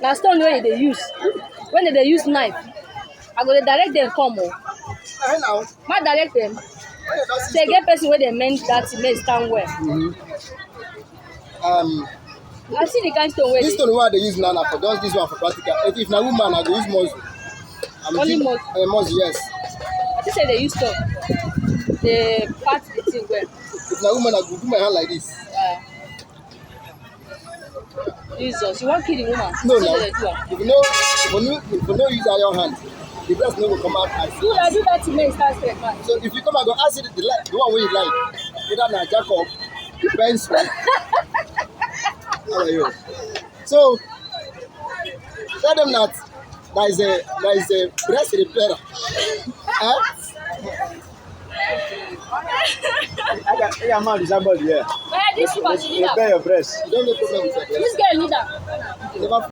Na stone wey they use. When they use knife, I go dey direct them come o. Now, Ma direct them. Say get person where they meant that to make stand well. I see the kind stone where this stone wey they use now for just this one for practical. If na woman, I go use muscle. Only muscle. Muscle, yes. I think say they use stone. They part the thing well. If na woman, I go do my hand like this. Jesus, you want kill the woman? No, So no. they do am. If you no use iron hand, the breast no go come out as. Do that to make start straight back. So if you come and go ask it the one wey you like, either na Jacob, pencil. How are you? So tell them that there is a breast repairer. I got man is somebody here. Where this woman she need am? Repair your breast. You don't get problem with your breast. This girl need am. You never